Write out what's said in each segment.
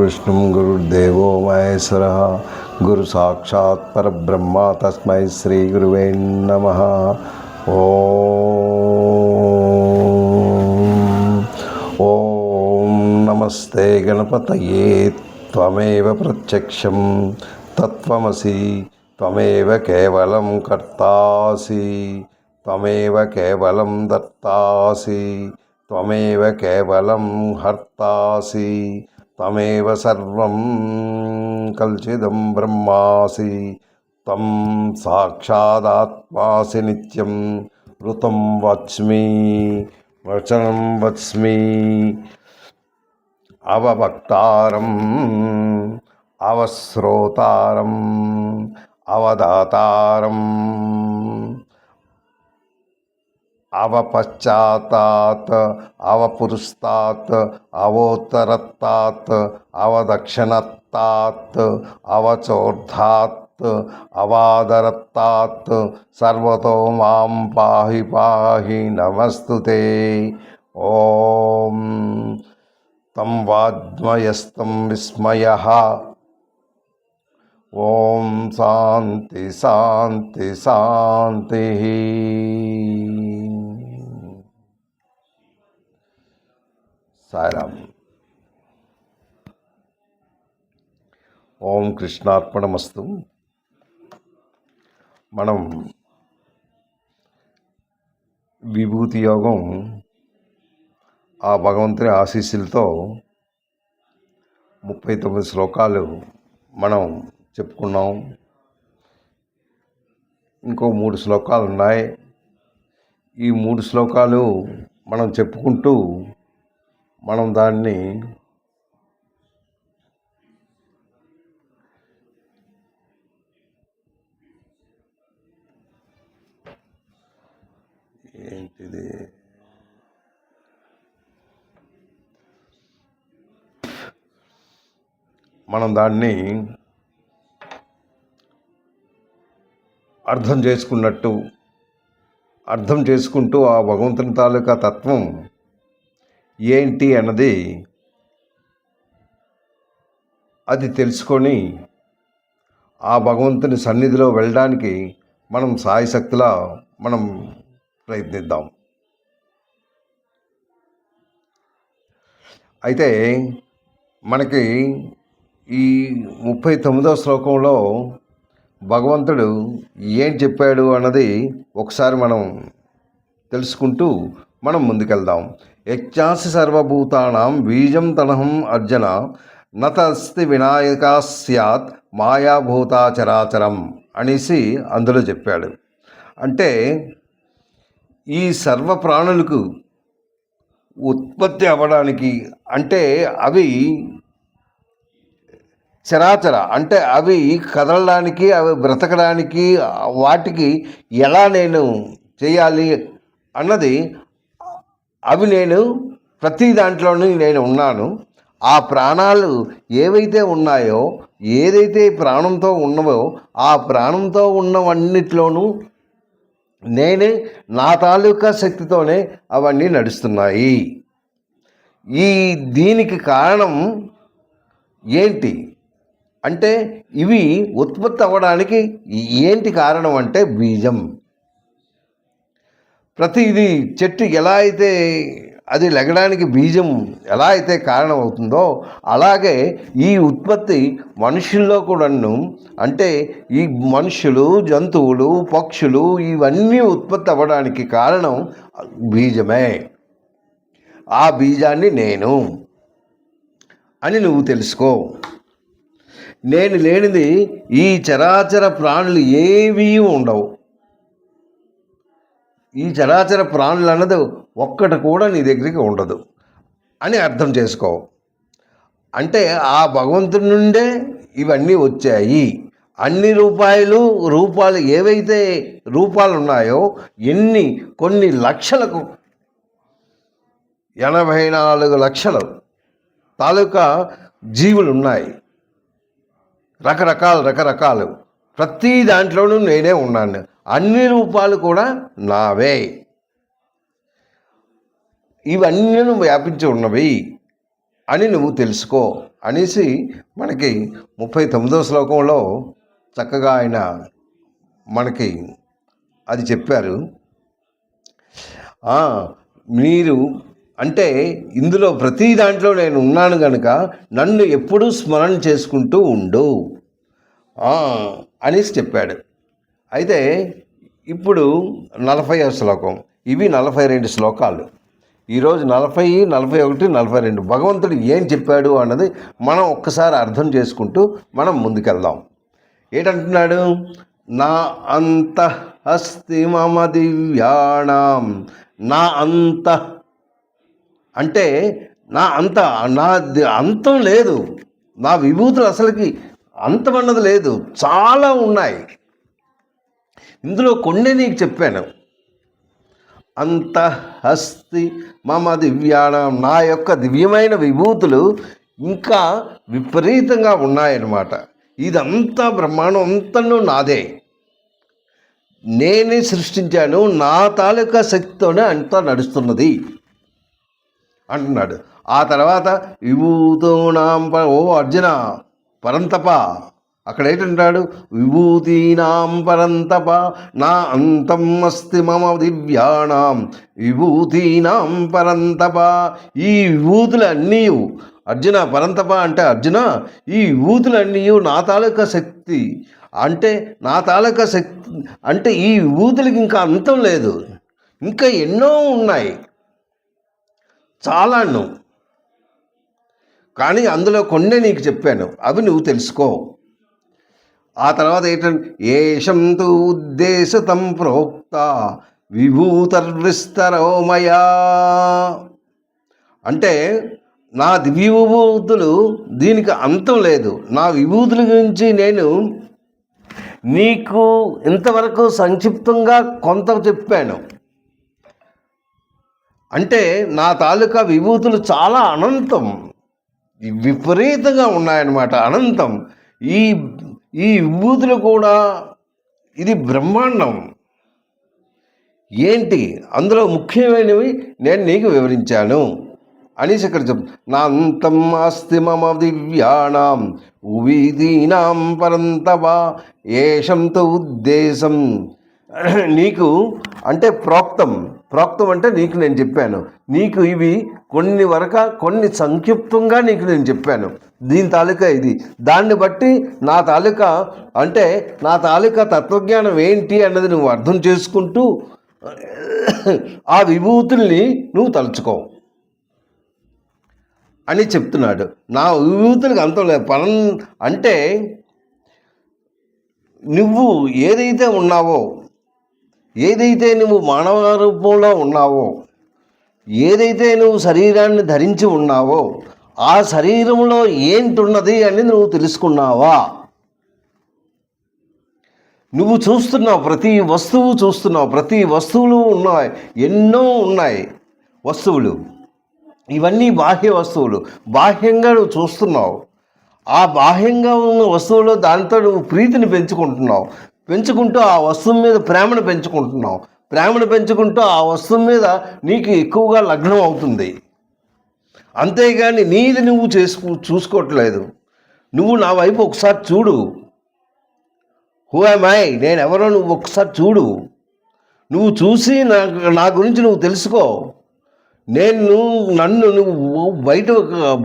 గురుర్విష్ణుం గురుర్దేవో మహేశ్వరः గురు సాక్షాత్ పరబ్రహ్మ తస్మై శ్రీ గురువే నమః. ఓం నమస్తే గణపతయే త్వమేవ ప్రత్యక్షం తత్వమసి త్వమేవ కేవలం కర్తాసి త్వమేవ కేవలం దత్తాసి త్వమేవ కేవలం హర్తాసి త్వమేవ సర్వం కల్చిదం బ్రహ్మాసి త్వం సాక్షాదాత్మాసి నిత్యం ఋతం వచ్మి వచనం వచ్మి అవభక్తారం అవశ్రోతారం అవదాతారం అవపశ్చాత్తాత్ అవపురస్తాత్ అవోత్తరత్తాత్ అవదక్షిణత్తాత్ అవచోర్ధాత్ అవాదరత్తాత్ సర్వతో మాం పాహి పాహి నమస్తుతే. ఓం తం వాజ్మయస్తం విస్మయః. ఓం శాంతి శాంతి శాంతి. సాయిరామ్. ఓం కృష్ణార్పణమస్తు. మనం విభూతి యోగం ఆ భగవంతుని ఆశీస్సులతో 39 శ్లోకాలు మనం చెప్పుకున్నాం. ఇంకో 3 శ్లోకాలు ఉన్నాయి. ఈ 3 శ్లోకాలు మనం చెప్పుకుంటూ మనం దాన్ని ఏంటిది మనం దాన్ని అర్థం చేసుకుంటూ ఆ భగవంతుని తాలూకా తత్వం ఏంటి అన్నది అది తెలుసుకొని ఆ భగవంతుని సన్నిధిలో వెళ్ళడానికి మనం సాయశక్తిలా మనం ప్రయత్నిద్దాం. అయితే మనకి ఈ 39వ శ్లోకంలో భగవంతుడు ఏం చెప్పాడు అన్నది ఒకసారి మనం తెలుసుకుంటూ మనం ముందుకెళ్దాం. యచ్చాసి సర్వభూతానాం బీజం తనహం అర్జున నతస్తి వినాయకా స్యాత్ మాయాభూతా చరాచరం అనేసి అందులో చెప్పాడు. అంటే ఈ సర్వ ప్రాణులకు ఉత్పత్తి అవ్వడానికి, అంటే అవి చరాచర అంటే అవి కదలడానికి, అవి బ్రతకడానికి, వాటికి ఎలా నేను చేయాలి అన్నది, అవి నేను ప్రతి దాంట్లోనూ నేను ఉన్నాను. ఆ ప్రాణాలు ఏవైతే ఉన్నాయో, ఏదైతే ప్రాణంతో ఉన్నవో ఆ ప్రాణంతో ఉన్నవన్నిట్లోనూ నేనే నా తాలూకా శక్తితోనే అవన్నీ నడుస్తున్నాయి. దీనికి కారణం ఏంటి అంటే, ఇవి ఉత్పత్తి అవ్వడానికి ఏంటి కారణం అంటే బీజం. ప్రతిది చెట్టు ఎలా అయితే అది లెగడానికి బీజం ఎలా అయితే కారణం అవుతుందో, అలాగే ఈ ఉత్పత్తి మనుషుల్లో కూడాను, అంటే ఈ మనుషులు, జంతువులు, పక్షులు ఇవన్నీ ఉత్పత్తి అవ్వడానికి కారణం బీజమే. ఆ బీజాన్ని నేను అని నువ్వు తెలుసుకో. నేను లేనిది ఈ చరాచర ప్రాణులు ఏవీ ఉండవు. ఈ చరాచర ప్రాణులు అన్నది ఒక్కటి కూడా నీ దగ్గరికి ఉండదు అని అర్థం చేసుకో. అంటే ఆ భగవంతుడి నుండే ఇవన్నీ వచ్చాయి. అన్ని రూపాలు ఏవైతే రూపాలు ఉన్నాయో, కొన్ని లక్షలకు 84 లక్షల తాలూకా జీవులు ఉన్నాయి. రకరకాలు ప్రతి దాంట్లోనూ నేనే ఉన్నాను. అన్ని రూపాలు కూడా నావే. ఇవన్నీ వ్యాపించి ఉన్నవి అని నువ్వు తెలుసుకో అనేసి మనకి 39వ శ్లోకంలో చక్కగా ఆయన మనకి అది చెప్పారు. మీరు అంటే ఇందులో ప్రతి దాంట్లో నేను ఉన్నాను కనుక నన్ను ఎప్పుడూ స్మరణ చేసుకుంటూ ఉండు అనేసి చెప్పాడు. అయితే ఇప్పుడు 40వ శ్లోకం. ఇవి 42 శ్లోకాలు. ఈరోజు 40, 41, 42 భగవంతుడు ఏం చెప్పాడు అన్నది మనం ఒక్కసారి అర్థం చేసుకుంటూ మనం ముందుకెళ్దాం. ఏంటంటున్నాడు? నా అంత అస్తి మమ దివ్యాణం. నా అంత అంటే నా అంతం లేదు. నా విభూతులు అసలుకి అంతం అన్నది లేదు, చాలా ఉన్నాయి. ఇందులో కొన్ని నీకు చెప్పాను. అంత హస్తి మమ దివ్యాణం, నా యొక్క దివ్యమైన విభూతులు ఇంకా విపరీతంగా ఉన్నాయన్నమాట. ఇదంతా బ్రహ్మాండం అంతను నాదే, నేనే సృష్టించాను, నా తాలూకా శక్తితోనే అంతా నడుస్తున్నది అంటున్నాడు. ఆ తర్వాత విభూతూనాం ఓ అర్జున పరంతప, అక్కడ ఏంటంటాడు? విభూతీనాం పరంతప నా అంతం అస్తి మమ దివ్యాణం విభూతీనాం పరంతప. ఈ విభూతులన్నీ అర్జున పరంతప అంటే అర్జున ఈ విభూతులన్నీ నా తాలూకా శక్తి అంటే నా తాలూకా శక్తి అంటే ఈ విభూతులకి ఇంకా అంతం లేదు, ఇంకా ఎన్నో ఉన్నాయి చాలాను. కానీ అందులో కొన్ని నీకు చెప్పాను, అవి నువ్వు తెలుసుకో. ఆ తర్వాత ఏంటంటే ఏషం తు ఉద్దేశతం ప్రోక్త విభూతర్విస్తరో మయా. అంటే నా దివ్య విభూతులు దీనికి అంతం లేదు. నా విభూతుల గురించి నేను నీకు ఇంతవరకు సంక్షిప్తంగా కొంత చెప్పాను. అంటే నా తాలూకా విభూతులు చాలా అనంతం, విపరీతంగా ఉన్నాయన్నమాట, అనంతం. ఈ విభూతులు కూడా ఇది బ్రహ్మాండం. ఏంటి అందులో ముఖ్యమైనవి నేను నీకు వివరించాను అనేసి ఇక్కడ చెప్. నా అంతం అస్తి మమ దివ్యాణం ఉవీదీనాం పరంతవ ఏషంతో ఉద్దేశం. నీకు అంటే ప్రోక్తం అంటే నీకు నేను చెప్పాను. నీకు ఇవి కొన్ని సంక్షిప్తంగా నీకు నేను చెప్పాను. దీని తాలూకా ఇది, దాన్ని బట్టి నా తాలూకా అంటే నా తాలూకా తత్వజ్ఞానం ఏంటి అన్నది నువ్వు అర్థం చేసుకుంటూ ఆ విభూతుల్ని నువ్వు తలుచుకో అని చెప్తున్నాడు. నా విభూతులకు అంతం లేదు. అంటే నువ్వు ఏదైతే ఉన్నావో, ఏదైతే నువ్వు మానవ రూపంలో ఉన్నావో, ఏదైతే నువ్వు శరీరాన్ని ధరించి ఉన్నావో ఆ శరీరంలో ఏంటున్నది అని నువ్వు తెలుసుకున్నావా? నువ్వు చూస్తున్నావు, ప్రతి వస్తువు చూస్తున్నావు, ప్రతి వస్తువులు ఉన్నాయి, ఎన్నో ఉన్నాయి వస్తువులు. ఇవన్నీ బాహ్య వస్తువులు, బాహ్యంగా నువ్వు చూస్తున్నావు. ఆ బాహ్యంగా ఉన్న వస్తువులో దాంతో నువ్వు ప్రీతిని పెంచుకుంటూ ఆ వస్తువు మీద ప్రేమను పెంచుకుంటూ ఆ వస్తువు మీద నీకు ఎక్కువగా లగ్నం అవుతుంది. అంతేగాని నీది నువ్వు చూసుకోవట్లేదు. నువ్వు నా వైపు ఒకసారి చూడు. హూ యామ్ ఐ, నేనెవరో నువ్వు ఒకసారి చూడు. నువ్వు చూసి నా గురించి నువ్వు తెలుసుకో. నన్ను నువ్వు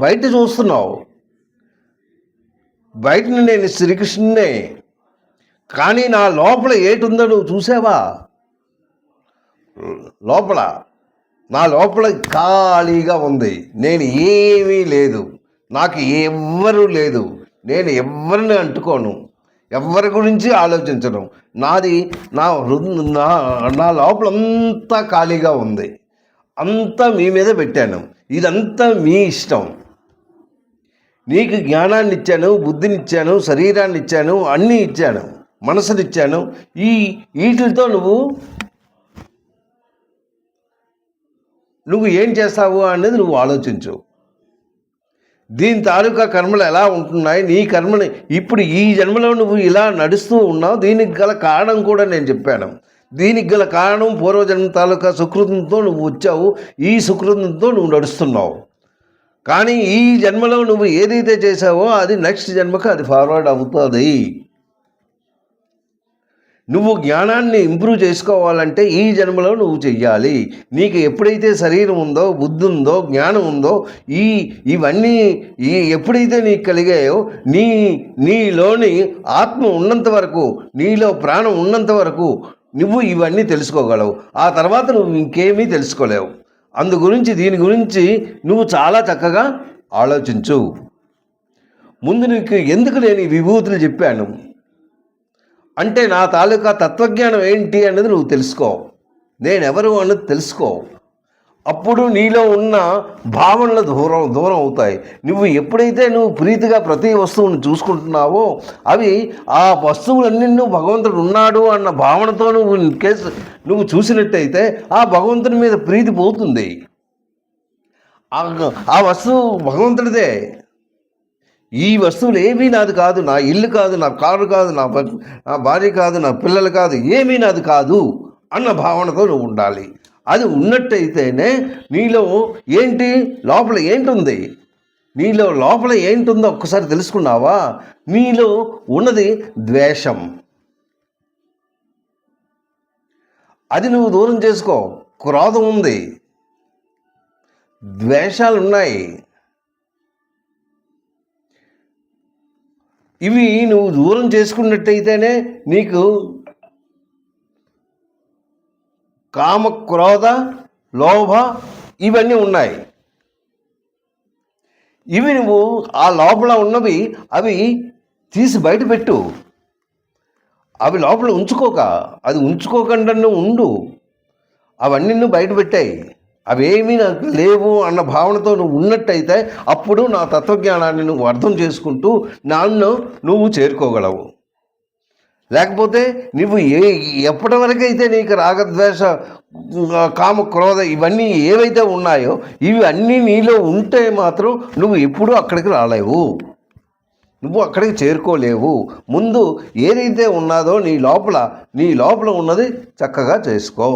బయట చూస్తున్నావు. బయటని నేను శ్రీకృష్ణునే, కానీ నా లోపల ఏటుందో నువ్వు చూసావా? నా లోపల ఖాళీగా ఉంది. నేను ఏమీ లేదు, నాకు ఎవ్వరూ లేదు, నేను ఎవరిని అంటుకోను, ఎవరి గురించి ఆలోచించను. నా లోపల అంతా ఖాళీగా ఉంది, అంతా మీ మీద పెట్టాను. ఇదంతా మీ ఇష్టం. నీకు జ్ఞానాన్ని ఇచ్చాను, బుద్ధినిచ్చాను, శరీరాన్ని ఇచ్చాను, అన్నీ ఇచ్చాను, మనసునిచ్చాను. వీటితో నువ్వు ఏం చేస్తావు అనేది నువ్వు ఆలోచించు. దీని తాలూకా కర్మలు ఎలా ఉంటున్నాయి, నీ కర్మని ఇప్పుడు ఈ జన్మలో నువ్వు ఇలా నడుస్తూ ఉన్నావు. దీనికి గల కారణం కూడా నేను చెప్పాను. దీనికి గల కారణం పూర్వజన్మ తాలూకా సుకృతంతో నువ్వు వచ్చావు, ఈ సుకృతంతో నువ్వు నడుస్తున్నావు. కానీ ఈ జన్మలో నువ్వు ఏదైతే చేసావో అది నెక్స్ట్ జన్మకు అది ఫార్వర్డ్ అవుతుంది. నువ్వు జ్ఞానాన్ని ఇంప్రూవ్ చేసుకోవాలంటే ఈ జన్మలో నువ్వు చెయ్యాలి. నీకు ఎప్పుడైతే శరీరం ఉందో, బుద్ధి ఉందో, జ్ఞానం ఉందో, ఇవన్నీ ఎప్పుడైతే నీకు కలిగాయో, నీలోని ఆత్మ ఉన్నంత వరకు, నీలో ప్రాణం ఉన్నంత వరకు నువ్వు ఇవన్నీ తెలుసుకోగలవు. ఆ తర్వాత నువ్వు ఇంకేమీ తెలుసుకోలేవు. అందు గురించి దీని గురించి నువ్వు చాలా చక్కగా ఆలోచించు. ముందు నీకు ఎందుకు నేను ఈ విభూతులు చెప్పాను అంటే, నా తాలూకా తత్వజ్ఞానం ఏంటి అన్నది నువ్వు తెలుసుకో, నేనెవరు అన్నది తెలుసుకో. అప్పుడు నీలో ఉన్న భావనలు దూరం అవుతాయి. నువ్వు ఎప్పుడైతే నువ్వు ప్రీతిగా ప్రతి వస్తువును చూసుకుంటున్నావో, అవి ఆ వస్తువులన్నీ భగవంతుడు ఉన్నాడు అన్న భావనతో నువ్వు చూసినట్టయితే ఆ భగవంతుని మీద ప్రీతి పోతుంది. ఆ వస్తువు భగవంతుడిదే. ఈ వస్తువులు ఏమీ నాది కాదు, నా ఇల్లు కాదు, నా కారు కాదు, నా భార్య కాదు, నా పిల్లలు కాదు, ఏమీ నాది కాదు అన్న భావనతో నువ్వు ఉండాలి. అది ఉన్నట్టయితేనే నీలో ఏంటి లోపల ఏంటుంది, నీలో లోపల ఏంటుందో ఒక్కసారి తెలుసుకున్నావా? నీలో ఉన్నది ద్వేషం. అది నువ్వు దూరం చేసుకో. క్రోధం ఉంది, ద్వేషాలు ఉన్నాయి. ఇవి నువ్వు దూరం చేసుకున్నట్టయితేనే నీకు కామ, క్రోధ, లోభ ఇవన్నీ ఉన్నాయి. ఇవి నువ్వు ఆ లోపల ఉన్నవి అవి తీసి బయట పెట్టు. అవి లోపల ఉంచుకోక, అది ఉంచుకోకుండా నువ్వు ఉండు. అవన్నీ నువ్వు బయట పెట్టాయి. అవేమీ నాకు లేవు అన్న భావనతో నువ్వు ఉన్నట్టయితే అప్పుడు నా తత్వజ్ఞానాన్ని నువ్వు అర్థం చేసుకుంటూ నన్ను నువ్వు చేరుకోగలవు. లేకపోతే నువ్వు ఎప్పటి వరకైతే నీకు రాగద్వేష, కామ, క్రోధ ఇవన్నీ ఏవైతే ఉన్నాయో ఇవి అన్నీ నీలో ఉంటే మాత్రం నువ్వు ఎప్పుడూ అక్కడికి రాలేవు, నువ్వు అక్కడికి చేరుకోలేవు. ముందు ఏదైతే ఉన్నదో నీ లోపల ఉన్నది చక్కగా చేసుకో.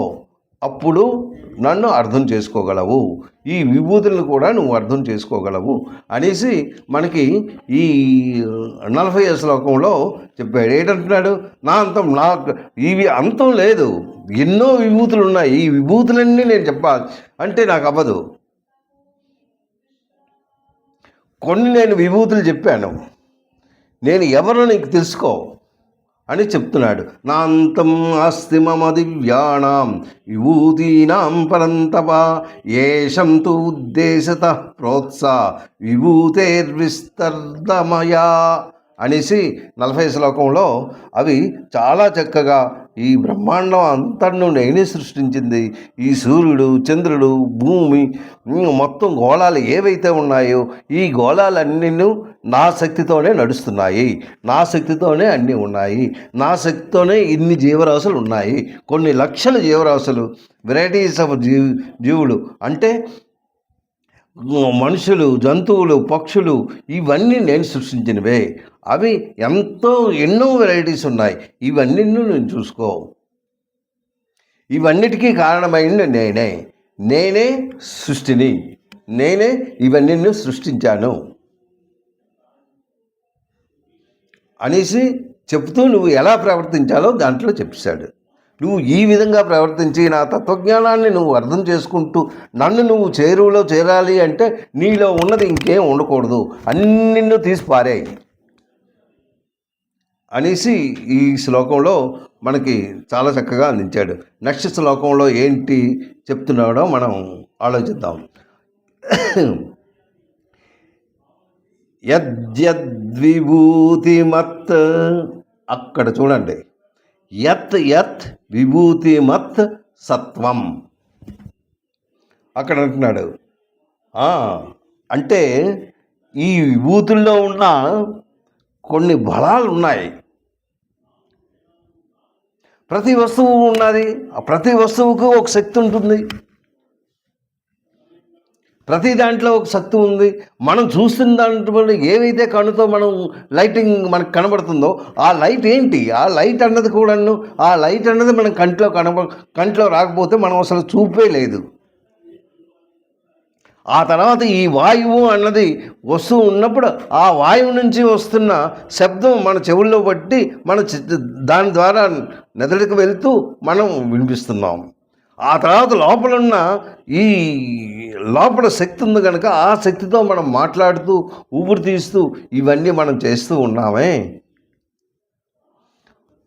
అప్పుడు నన్ను అర్థం చేసుకోగలవు, ఈ విభూతులను కూడా నువ్వు అర్థం చేసుకోగలవు అనేసి మనకి ఈ 40వ శ్లోకంలో చెప్పాడు. ఏంటంటున్నాడు? ఇవి అంతం లేదు, ఎన్నో విభూతులు ఉన్నాయి, ఈ విభూతులన్నీ నేను చెప్పాలి అంటే నాకు అవ్వదు. కొన్ని నేను విభూతులు చెప్పాను, నేను ఎవరో నీకు తెలుసుకో అని చెప్తున్నాడు. నాంతం అస్తి మమ దివ్యానాం విభూతీనాం పరంతప ఏషం తు ఉద్దేశతః ప్రోత్సా విభూతేర్విస్తర్దమయా అనేసి 40వ శ్లోకంలో అవి చాలా చక్కగా ఈ బ్రహ్మాండం అంతను నేనే సృష్టించింది. ఈ సూర్యుడు, చంద్రుడు, భూమి మొత్తం గోళాలు ఏవైతే ఉన్నాయో ఈ గోళాలన్నీ నా శక్తితోనే నడుస్తున్నాయి, నా శక్తితోనే అన్నీ ఉన్నాయి, నా శక్తితోనే ఇన్ని జీవరాశులు ఉన్నాయి. కొన్ని లక్షల జీవరాశులు, వెరైటీస్ ఆఫ్ జీవులు అంటే మనుషులు, జంతువులు, పక్షులు ఇవన్నీ నేను సృష్టించినవే. అవి ఎన్నో వెరైటీస్ ఉన్నాయి. ఇవన్నీ నేను చూసుకో. ఇవన్నిటికీ కారణమైన నేనే సృష్టిని, నేనే ఇవన్నీ సృష్టించాను అనేసి చెప్తూ నువ్వు ఎలా ప్రవర్తించాలో దాంట్లో చెప్పాడు. నువ్వు ఈ విధంగా ప్రవర్తించి నా తత్వజ్ఞానాన్ని నువ్వు అర్థం చేసుకుంటూ నన్ను నువ్వు చేరువలో చేరాలి అంటే నీలో ఉన్నది ఇంకేం ఉండకూడదు, అన్నిన్నూ తీసి పారేయి అనేసి ఈ శ్లోకంలో మనకి చాలా చక్కగా అందించాడు. నెక్స్ట్ శ్లోకంలో ఏంటి చెప్తున్నాడో మనం ఆలోచిద్దాం. యద్యద్విభూతిమత్, అక్కడ చూడండి, యత్ విభూతిమత్ సత్వం అక్కడ అంటున్నాడు. అంటే ఈ విభూతుల్లో ఉన్న కొన్ని బలాలు ఉన్నాయి. ప్రతి వస్తువు ఉన్నది, ప్రతి వస్తువుకు ఒక శక్తి ఉంటుంది, ప్రతి దాంట్లో ఒక శక్తి ఉంది. మనం చూస్తున్న దాంట్లో ఏవైతే కనుతో మనం లైటింగ్ మనకు కనబడుతుందో ఆ లైట్ ఏంటి, ఆ లైట్ అన్నది కూడాను, ఆ లైట్ అన్నది మనం కంట్లో రాకపోతే మనం అసలు చూపే లేదు. ఆ తర్వాత ఈ వాయువు అన్నది వస్తూ ఉన్నప్పుడు ఆ వాయువు నుంచి వస్తున్న శబ్దం మన చెవుల్లో పట్టి దాని ద్వారా మెదడుకు వెళ్తూ మనం వినిపిస్తున్నాం. ఆ తర్వాత లోపల ఈ లోపల శక్తి ఉంది కనుక ఆ శక్తితో మనం మాట్లాడుతూ ఊపిరి తీస్తూ ఇవన్నీ మనం చేస్తూ ఉన్నామే.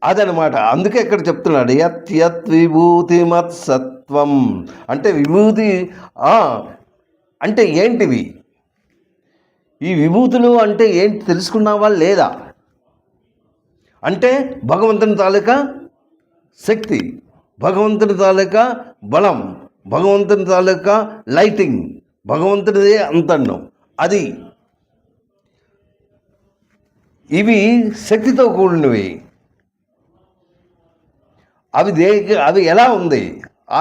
అదనమాట. అందుకే ఇక్కడ చెప్తున్నాడు యత్ యత్ విభూతిమత్ సత్వం. అంటే విభూతి అంటే ఏంటివి? ఈ విభూతులు అంటే ఏంటి తెలుసుకున్నావా లేదా? అంటే భగవంతుని తాలూకా శక్తి, భగవంతుని తాలూకా బలం, భగవంతుని తాలూకా లైటింగ్, భగవంతునిదే అంతన్నం. అది ఇవి శక్తితో కూడినవి. అవి ఎలా ఉంది? ఆ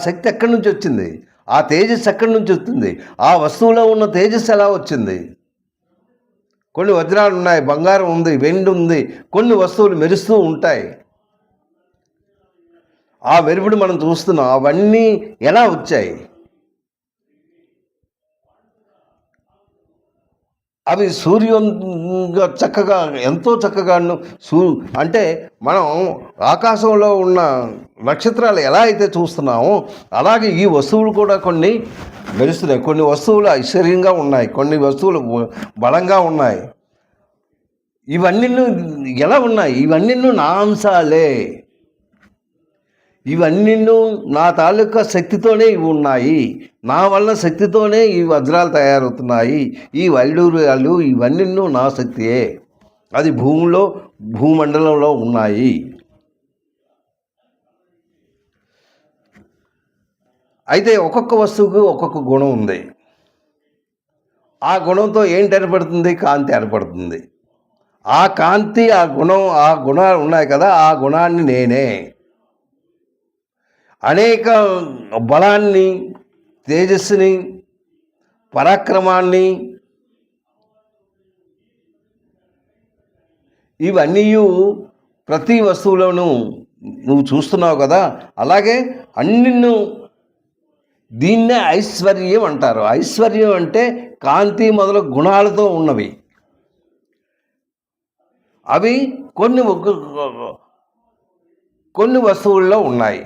శక్తి ఎక్కడి నుంచి వచ్చింది? ఆ తేజస్సు ఎక్కడి నుంచి వస్తుంది? ఆ వస్తువులో ఉన్న తేజస్సు ఎలా వచ్చింది? కొన్ని వజ్రాలు ఉన్నాయి, బంగారం ఉంది, వెండి ఉంది, కొన్ని వస్తువులు మెరుస్తూ ఉంటాయి. ఆ మెరుపుడు మనం చూస్తున్నాం. అవన్నీ ఎలా వచ్చాయి? అవి సూర్యునిగా చక్కగా ఎంతో చక్కగాను అంటే మనం ఆకాశంలో ఉన్న నక్షత్రాలు ఎలా అయితే చూస్తున్నామో అలాగే ఈ వస్తువులు కూడా కొన్ని మెరుస్తున్నాయి. కొన్ని వస్తువులు ఐశ్వర్యంగా ఉన్నాయి, కొన్ని వస్తువులు బలంగా ఉన్నాయి. ఇవన్నీ ఎలా ఉన్నాయి? ఇవన్నీ నా అంశాలే. ఇవన్నీ నా తాలూకా శక్తితోనే ఇవి ఉన్నాయి. నా వల్ల శక్తితోనే ఈ వజ్రాలు తయారవుతున్నాయి. ఈ వైడూర్యాలు ఇవన్నీ నా శక్తియే. అది భూమండలంలో ఉన్నాయి. అయితే ఒక్కొక్క వస్తువుకు ఒక్కొక్క గుణం ఉంది. ఆ గుణంతో ఏంటి ఏర్పడుతుంది? కాంతి ఏర్పడుతుంది. ఆ కాంతి, ఆ గుణాలు ఉన్నాయి కదా, ఆ గుణాన్ని నేనే. అనేక బలాన్ని, తేజస్సుని, పరాక్రమాన్ని ఇవన్నీ ప్రతి వస్తువులోనూ నువ్వు చూస్తున్నావు కదా. అలాగే అన్నిన్ను దీన్నే ఐశ్వర్యం అంటారు. ఐశ్వర్యం అంటే కాంతి మొదలు గుణాలతో ఉన్నవి. అవి కొన్ని వస్తువుల్లో ఉన్నాయి.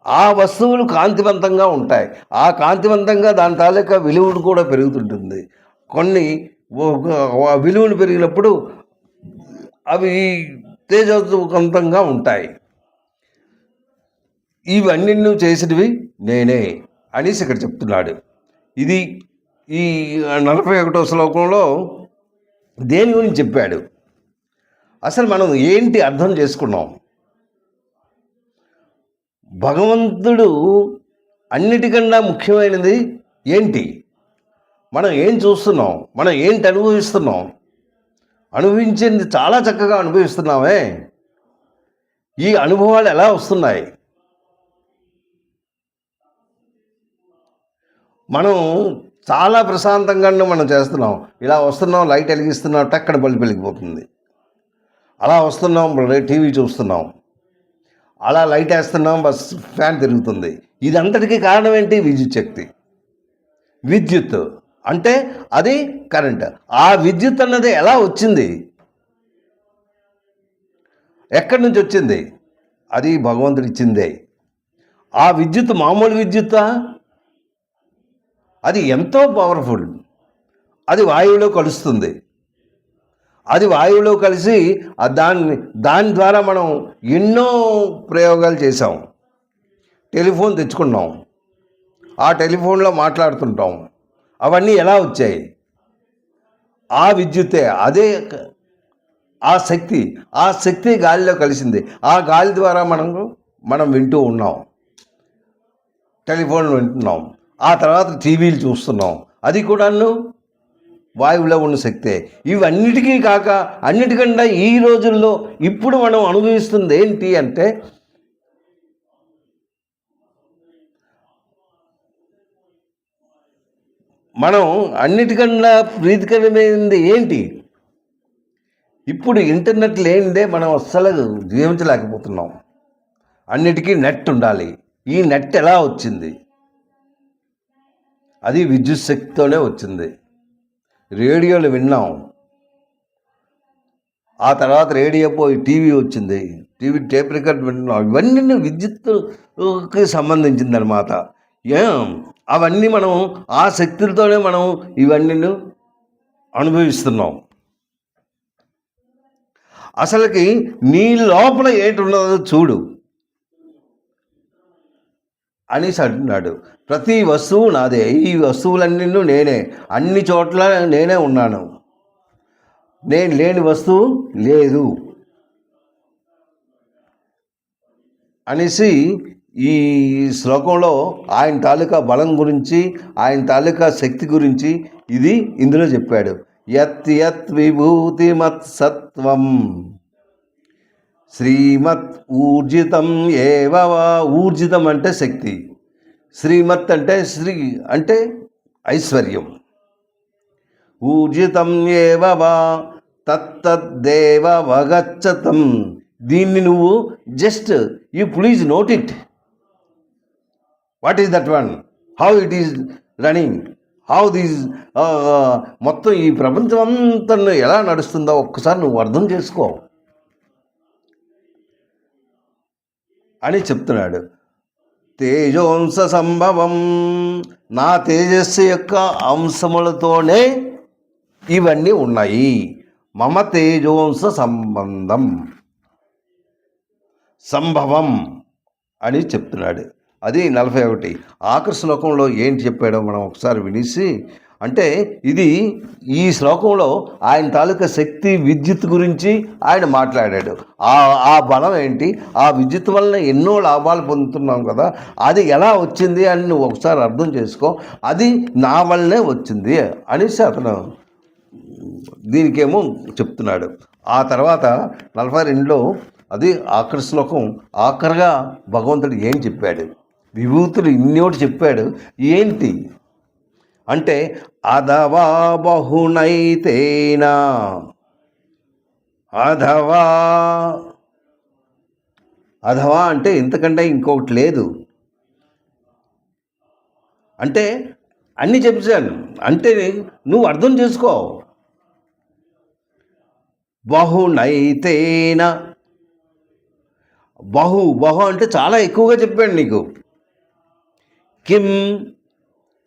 ఆ వస్తువులు కాంతివంతంగా ఉంటాయి. ఆ కాంతివంతంగా దాని తాలూకా విలువలు కూడా పెరుగుతుంటుంది. కొన్ని విలువలు పెరిగినప్పుడు అవి తేజవంతంగా ఉంటాయి. ఇవన్నీ నువ్వు చేసినవి నేనే అనేసి ఇక్కడ చెప్తున్నాడు. ఇది ఈ 41వ శ్లోకంలో దేని గురించి చెప్పాడు? అసలు మనం ఏంటి అర్థం చేసుకున్నాం? భగవంతుడు అన్నిటికన్నా ముఖ్యమైనది ఏంటి? మనం ఏం చూస్తున్నాం? మనం ఏంటి అనుభవిస్తున్నాం? అనుభవించింది చాలా చక్కగా అనుభవిస్తున్నామే. ఈ అనుభవాలు ఎలా వస్తున్నాయి? మనం చాలా ప్రశాంతంగా మనం చేస్తున్నాం. ఇలా వస్తున్నాం, లైట్ వెలిగిస్తున్నాం, టక్కన బల్బు వెలిగిపోతుంది. అలా వస్తున్నాం, టీవీ చూస్తున్నాం, అలా లైట్ వేస్తున్నాం, బస్ ఫ్యాన్ తిరుగుతుంది. ఇదంతటికీ కారణం ఏంటి? విద్యుత్ శక్తి. విద్యుత్ అంటే అది కరెంట్. ఆ విద్యుత్ అన్నది ఎలా వచ్చింది? ఎక్కడి నుంచి వచ్చింది? అది భగవంతుడు ఇచ్చిందే. ఆ విద్యుత్ మామూలు విద్యుత్తా? అది ఎంతో పవర్ఫుల్. అది వాయువులో కలుస్తుంది. అది వాయువులో కలిసి దాని ద్వారా మనం ఎన్నో ప్రయోగాలు చేసాం. టెలిఫోన్ తెచ్చుకున్నాం, ఆ టెలిఫోన్లో మాట్లాడుతుంటాం. అవన్నీ ఎలా వచ్చాయి? ఆ విద్యుత్తే. అదే ఆ శక్తి గాలిలో కలిసింది. ఆ గాలి ద్వారా మనం వింటూ ఉన్నాం, టెలిఫోన్ వింటున్నాం. ఆ తర్వాత టీవీలు చూస్తున్నాం, అది కూడాను వాయువులో ఉన్న శక్తే. ఇవన్నిటికీ కాక అన్నిటికన్నా ఈ రోజుల్లో ఇప్పుడు మనం అనుభవిస్తుంది ఏంటి అంటే మనం అన్నిటికన్నా ప్రీతికరమైనది ఏంటి? ఇప్పుడు ఇంటర్నెట్ లేనిదే మనం అస్సలు జీవించలేకపోతున్నాం. అన్నిటికీ నెట్ ఉండాలి. ఈ నెట్ ఎలా వచ్చింది? అది విద్యుత్ శక్తితోనే వచ్చింది. రేడియోలు విన్నాం, ఆ తర్వాత రేడియో పోయి టీవీ వచ్చింది, టీవీ టేప్ రికార్డ్ విన్నాం. ఇవన్నీ విద్యుత్తుకి సంబంధించింది అనమాట. అవన్నీ మనం ఆ శక్తులతోనే మనం ఇవన్నీ అనుభవిస్తున్నాం. అసలుకి నీ లోపల ఏంటి ఉన్నదో చూడు అనేసి అంటున్నాడు. ప్రతి వస్తువు నాదే, ఈ వస్తువులన్నీ నేనే, అన్ని చోట్ల నేనే ఉన్నాను, నేను లేని వస్తువు లేదు అనేసి ఈ శ్లోకంలో ఆయన తాలూకా బలం గురించి, ఆయన తాలూకా శక్తి గురించి ఇందులో చెప్పాడు. యత్ యత్ విభూతిమత్ సత్వం శ్రీమత్ ఊర్జితం ఏవ. ఊర్జితం అంటే శక్తి, శ్రీమత్ అంటే శ్రీ అంటే ఐశ్వర్యం. ఊర్జితం ఏవ తత్తద్దేవ వగచ్చతం. దీన్ని నువ్వు just you please note it. What is that one, how it is running, how this మొత్తం ఈ ప్రపంచం అంతా ఎలా నడుస్తుందో ఒక్కసారి నువ్వు అర్థం చేసుకో అని చెప్తున్నాడు. తేజోంశ సంభవం, నా తేజస్సు యొక్క అంశములతోనే ఇవన్నీ ఉన్నాయి. మమ తేజోంశ సంభవం అని చెప్తున్నాడు. అది 41. ఆఖరి శ్లోకంలో ఏంటి చెప్పాడో మనం ఒకసారి వినేసి, అంటే ఈ శ్లోకంలో ఆయన తాలూకా శక్తి విద్యుత్ గురించి ఆయన మాట్లాడాడు. ఆ బలం ఏంటి, ఆ విద్యుత్ వలన ఎన్నో లాభాలు పొందుతున్నాం కదా, అది ఎలా వచ్చింది అని నువ్వు ఒకసారి అర్థం చేసుకో, అది నా వల్లనే వచ్చింది అనేసి అతను దీనికేమో చెప్తున్నాడు. ఆ తర్వాత 42లో అది ఆఖరి శ్లోకం. ఆఖరిగా భగవంతుడు ఏం చెప్పాడు, విభూతులు ఇన్నోటి చెప్పాడు. ఏంటి అంటే అధవా బహునైతేనా, అధవా అంటే ఇంతకంటే ఇంకొకటి లేదు. అంటే అన్నీ చెప్పాను అంటే నువ్వు అర్థం చేసుకో. బహునైతేన, బహు అంటే చాలా ఎక్కువగా చెప్పాడు నీకు. కిం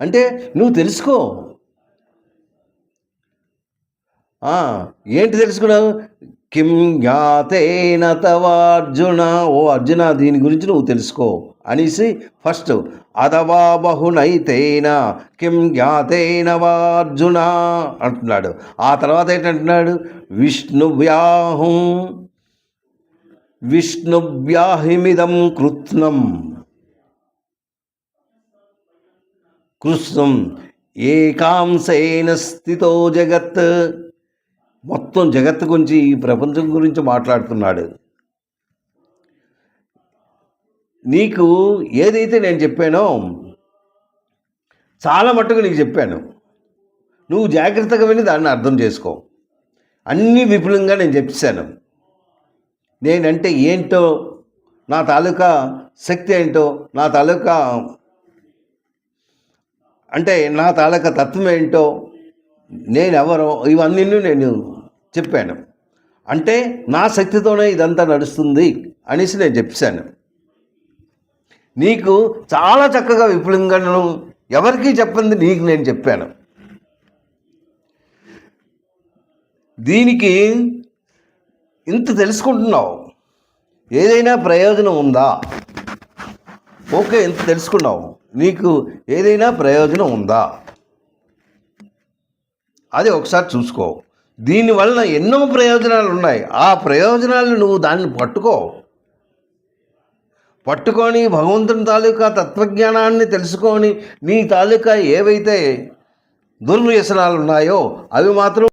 అంటే నువ్వు తెలుసుకో. ఏంటి తెలుసుకున్నావు? కిం జ్ఞాతేన తవ అర్జున, ఓ అర్జున దీని గురించి నువ్వు తెలుసుకో అనేసి ఫస్ట్ అథవా బహునైతేన కిం జ్ఞాతేన వా అర్జున అంటున్నాడు. ఆ తర్వాత ఏంటంటున్నాడు? విష్ణువ్యాహిమిదం కృత్స్నం ఏకాంశేన స్థితో జగత్. మొత్తం జగత్తు గురించి, ఈ ప్రపంచం గురించి మాట్లాడుతున్నాడు. నీకు ఏదైతే నేను చెప్పానో చాలా మట్టుకు నీకు చెప్పాను, నువ్వు జాగ్రత్తగా విని దాన్ని అర్థం చేసుకో. అన్నీ విపులంగా నేను చెప్పాను. నేనంటే ఏంటో, నా తాలూకా శక్తి ఏంటో, నా తాలూకా అంటే నా తాలూకా తత్వం ఏంటో, నేనెవరో, ఇవన్నీ నేను చెప్పాను. అంటే నా శక్తితోనే ఇదంతా నడుస్తుంది అనేసి నేను చెప్పాను. నీకు చాలా చక్కగా విపులంగా ఎవరికీ చెప్పింది నీకు నేను చెప్పాను. దీనికి ఇంత తెలుసుకుంటున్నావు, ఏదైనా ప్రయోజనం ఉందా? ఓకే, ఇంత తెలుసుకున్నావు, నీకు ఏదైనా ప్రయోజనం ఉందా? అది ఒకసారి చూసుకో. దీనివలన ఎన్నో ప్రయోజనాలు ఉన్నాయి. ఆ ప్రయోజనాలు నువ్వు దాన్ని పట్టుకొని భగవంతుని తాలూకా తత్వజ్ఞానాన్ని తెలుసుకొని నీ తాలూకా ఏవైతే దుర్వ్యసనాలు ఉన్నాయో అవి మాత్రం